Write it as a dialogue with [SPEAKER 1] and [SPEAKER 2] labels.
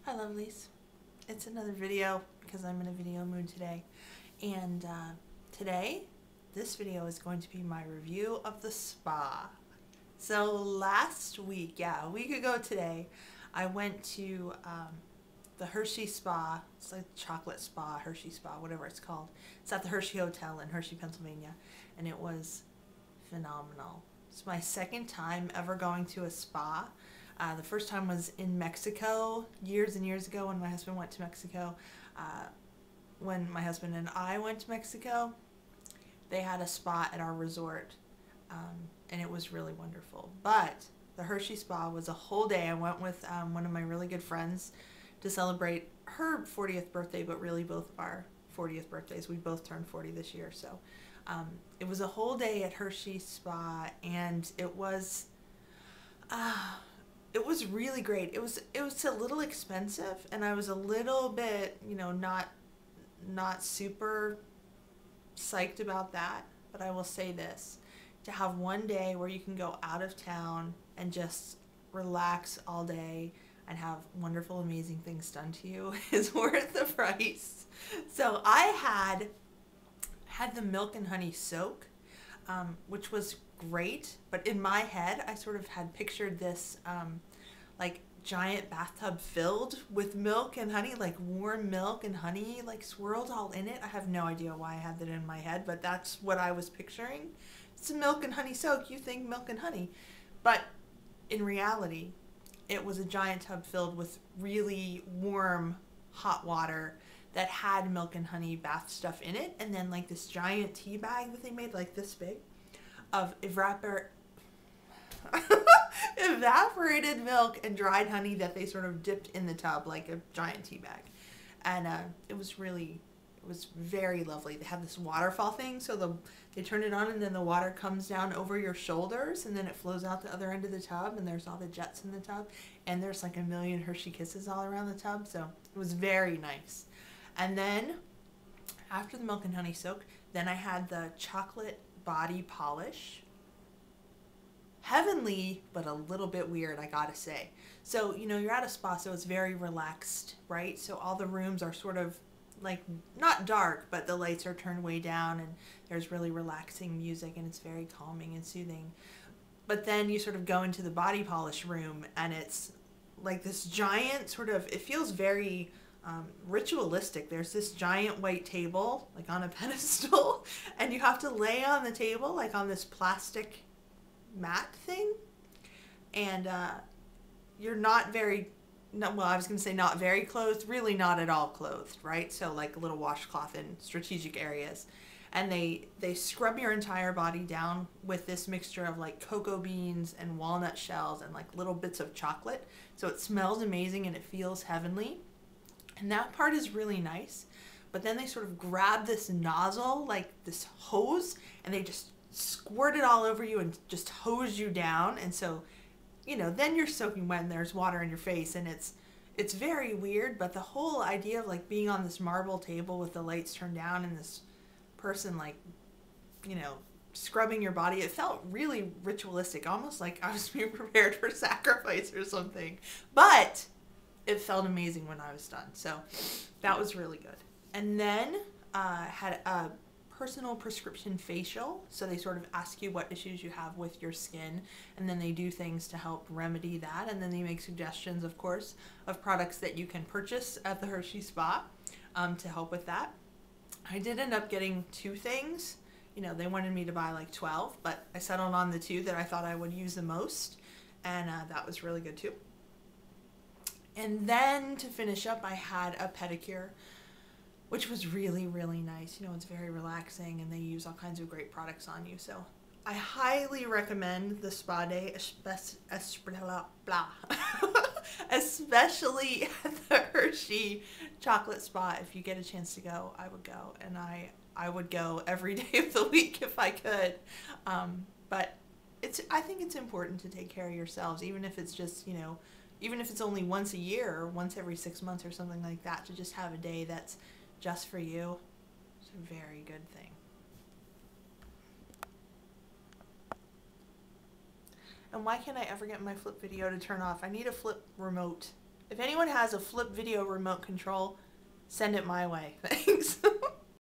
[SPEAKER 1] Hi lovelies, it's another video because I'm in a video mood today, and today this video is going to be my review of the spa. So last week, a week ago today, I went to the Hershey Spa. It's like chocolate spa, Hershey Spa, whatever it's called. It's at the Hershey Hotel in Hershey, Pennsylvania, and it was phenomenal. It's my second time ever going to a spa. The first time was in Mexico years and years ago when my husband went to Mexico. When my husband and I went to Mexico, they had a spa at our resort, and it was really wonderful. But the Hershey Spa was a whole day. I went with one of my really good friends to celebrate her 40th birthday, but really both of our 40th birthdays. We both turned 40 this year, so it was a whole day at Hershey Spa, and it was really great. It was a little expensive, and I was a little bit, not super psyched about that. But I will say this, to have one day where you can go out of town and just relax all day and have wonderful, amazing things done to you is worth the price. So I had the milk and honey soak, which was great, but in my head I sort of had pictured this like giant bathtub filled with milk and honey, like warm milk and honey like swirled all in it. I have no idea why I had that in my head, but that's what I was picturing. It's a milk and honey soak, you think milk and honey, but in reality it was a giant tub filled with really warm hot water that had milk and honey bath stuff in it, and then like this giant tea bag that they made like this big of evaporated milk and dried honey that they sort of dipped in the tub like a giant tea bag. And it was very lovely. They have this waterfall thing, so they turn it on and then the water comes down over your shoulders and then it flows out the other end of the tub, and there's all the jets in the tub, and there's like a million Hershey Kisses all around the tub, so it was very nice. And then after the milk and honey soak, then I had the chocolate body polish. Heavenly, but a little bit weird, I gotta say. So, you're at a spa, so it's very relaxed, right? So all the rooms are sort of like, not dark, but the lights are turned way down, and there's really relaxing music, and it's very calming and soothing. But then you sort of go into the body polish room, and it's like this giant sort of, it feels very ritualistic. There's this giant white table, like on a pedestal, and you have to lay on the table, like on this plastic mat thing, and you're not very, well, I was going to say not very clothed, really not at all clothed, right? So like a little washcloth in strategic areas, and they scrub your entire body down with this mixture of like cocoa beans and walnut shells and like little bits of chocolate, so it smells amazing and it feels heavenly, and that part is really nice. But then they sort of grab this nozzle, like this hose, and they just squirt it all over you and just hose you down, and so then you're soaking wet and there's water in your face, and it's very weird. But the whole idea of like being on this marble table with the lights turned down and this person like scrubbing your body, it felt really ritualistic, almost like I was being prepared for sacrifice or something, but it felt amazing when I was done, so that was really good. And then had a personal prescription facial, so they sort of ask you what issues you have with your skin, and then they do things to help remedy that, and then they make suggestions, of course, of products that you can purchase at the Hershey Spa to help with that. I did end up getting 2 things. They wanted me to buy like 12, but I settled on the 2 that I thought I would use the most, and that was really good too. And then to finish up, I had a pedicure, which was really, really nice. It's very relaxing, and they use all kinds of great products on you. So I highly recommend the spa day, especially at the Hershey Chocolate Spa. If you get a chance to go, I would go, and I would go every day of the week if I could. But I think it's important to take care of yourselves, even if it's just, even if it's only once a year or once every 6 months or something like that, to just have a day that's just for you. It's a very good thing. And why can't I ever get my flip video to turn off? I need a flip remote. If anyone has a flip video remote control, send it my way. Thanks.